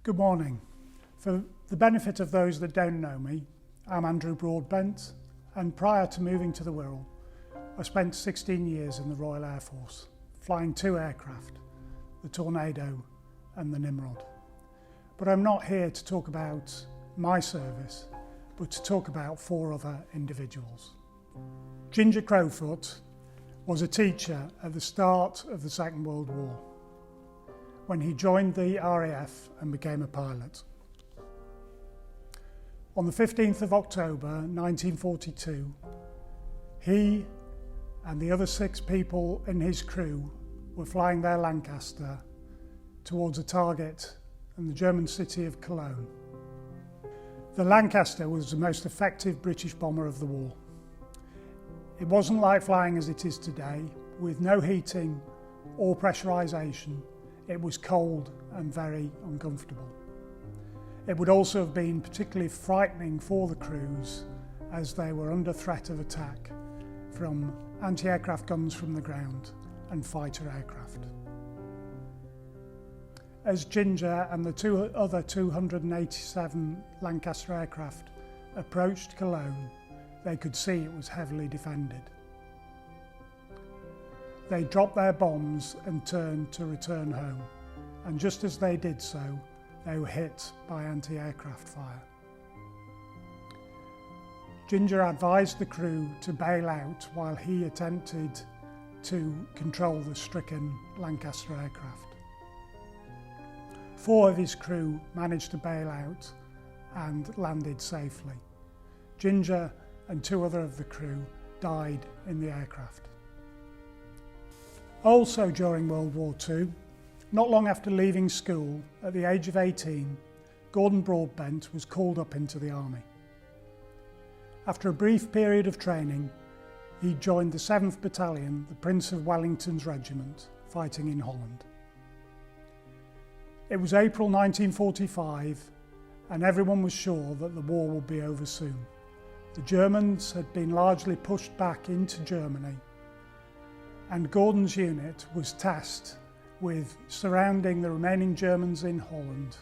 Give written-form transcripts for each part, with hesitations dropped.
Good morning. For the benefit of those that don't know me, I'm Andrew Broadbent, and prior to moving to the Wirral, I spent 16 years in the Royal Air Force, flying two aircraft, the Tornado and the Nimrod. But I'm not here to talk about my service, but to talk about four other individuals. Ginger Crowfoot was a teacher at the start of the Second World War, when he joined the RAF and became a pilot. On the 15th of October 1942, he and the other 6 people in his crew were flying their Lancaster towards a target in the German city of Cologne. The Lancaster was the most effective British bomber of the war. It wasn't like flying as it is today, with no heating or pressurisation. It was cold and very uncomfortable. It would also have been particularly frightening for the crews as they were under threat of attack from anti-aircraft guns from the ground and fighter aircraft. As Ginger and the other 287 Lancaster aircraft approached Cologne, they could see it was heavily defended. They dropped their bombs and turned to return home, and just as they did so, they were hit by anti-aircraft fire. Ginger advised the crew to bail out while he attempted to control the stricken Lancaster aircraft. 4 of his crew managed to bail out and landed safely. Ginger and 2 other of the crew died in the aircraft. Also during World War II, not long after leaving school, at the age of 18, Gordon Broadbent was called up into the army. After a brief period of training, he joined the 7th Battalion, the Prince of Wellington's regiment, fighting in Holland. It was April 1945, and everyone was sure that the war would be over soon. The Germans had been largely pushed back into Germany, and Gordon's unit was tasked with surrounding the remaining Germans in Holland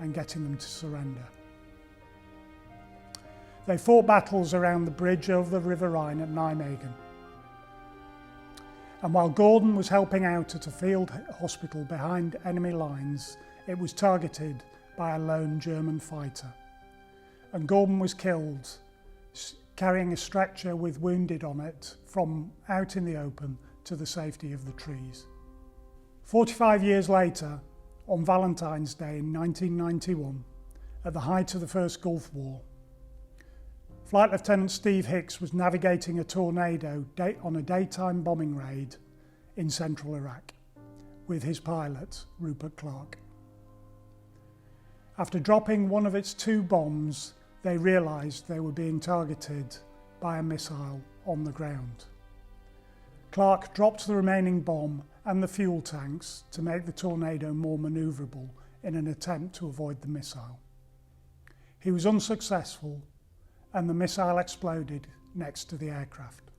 and getting them to surrender. They fought battles around the bridge over the River Rhine at Nijmegen. And while Gordon was helping out at a field hospital behind enemy lines, it was targeted by a lone German fighter. And Gordon was killed carrying a stretcher with wounded on it from out in the open to the safety of the trees. 45 years later, on Valentine's Day in 1991, at the height of the First Gulf War, Flight Lieutenant Steve Hicks was navigating a Tornado on a daytime bombing raid in central Iraq with his pilot, Rupert Clark. After dropping one of its 2 bombs, they realised they were being targeted by a missile on the ground. Clark dropped the remaining bomb and the fuel tanks to make the Tornado more manoeuvrable in an attempt to avoid the missile. He was unsuccessful, and the missile exploded next to the aircraft.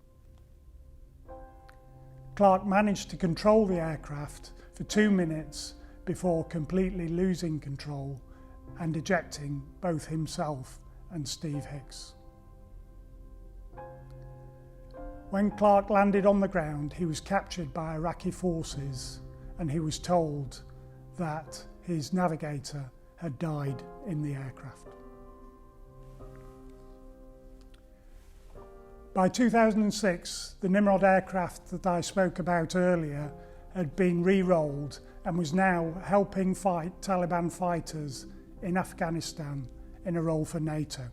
Clark managed to control the aircraft for 2 minutes before completely losing control and ejecting both himself and Steve Hicks. When Clark landed on the ground, he was captured by Iraqi forces, and he was told that his navigator had died in the aircraft. By 2006, the Nimrod aircraft that I spoke about earlier had been re-rolled and was now helping fight Taliban fighters in Afghanistan in a role for NATO.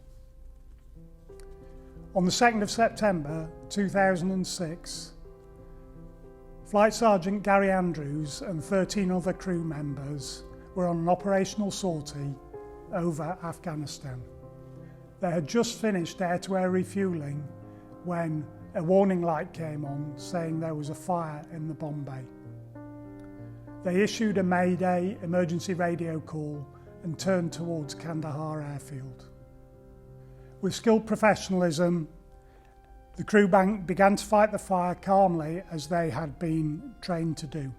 On the 2nd of September 2006, Flight Sergeant Gary Andrews and 13 other crew members were on an operational sortie over Afghanistan. They had just finished air-to-air refuelling when a warning light came on saying there was a fire in the bomb bay. They issued a Mayday emergency radio call and turned towards Kandahar airfield. With skilled professionalism, the crew began to fight the fire calmly as they had been trained to do.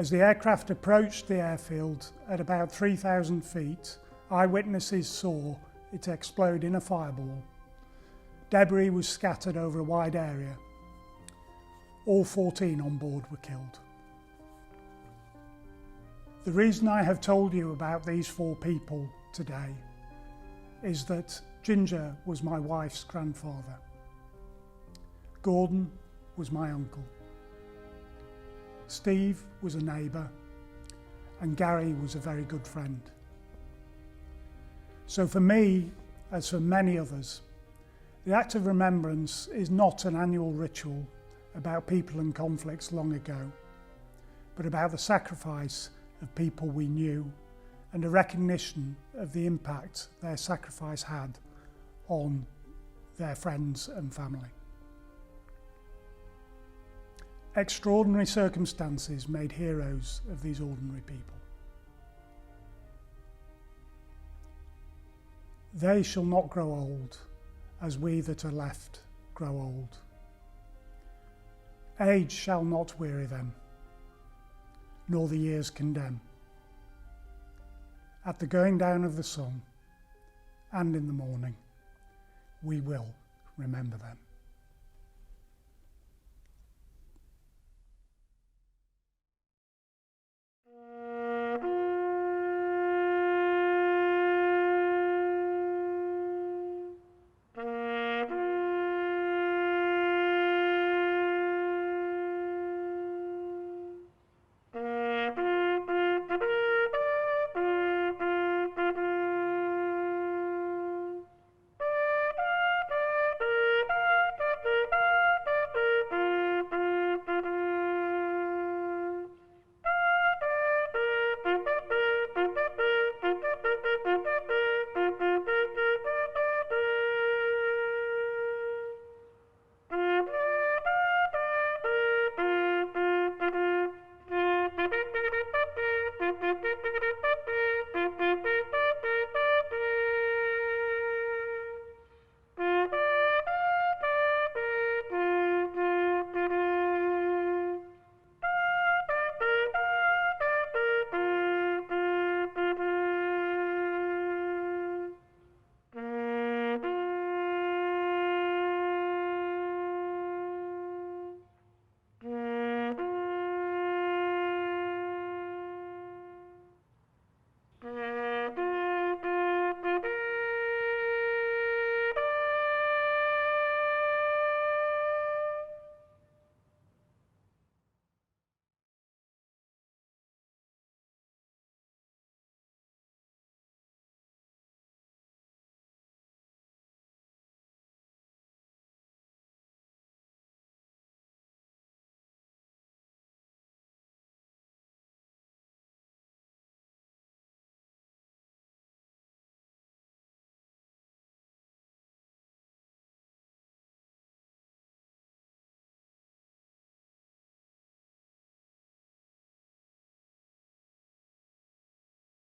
As the aircraft approached the airfield at about 3,000 feet, eyewitnesses saw it explode in a fireball. Debris was scattered over a wide area. All 14 on board were killed. The reason I have told you about these 4 people today is that Ginger was my wife's grandfather. Gordon was my uncle. Steve was a neighbour, and Gary was a very good friend. So for me, as for many others, the Act of Remembrance is not an annual ritual about people and conflicts long ago, but about the sacrifice of people we knew and a recognition of the impact their sacrifice had on their friends and family. Extraordinary circumstances made heroes of these ordinary people. They shall not grow old, as we that are left grow old. Age shall not weary them, nor the years condemn. At the going down of the sun, and in the morning, we will remember them.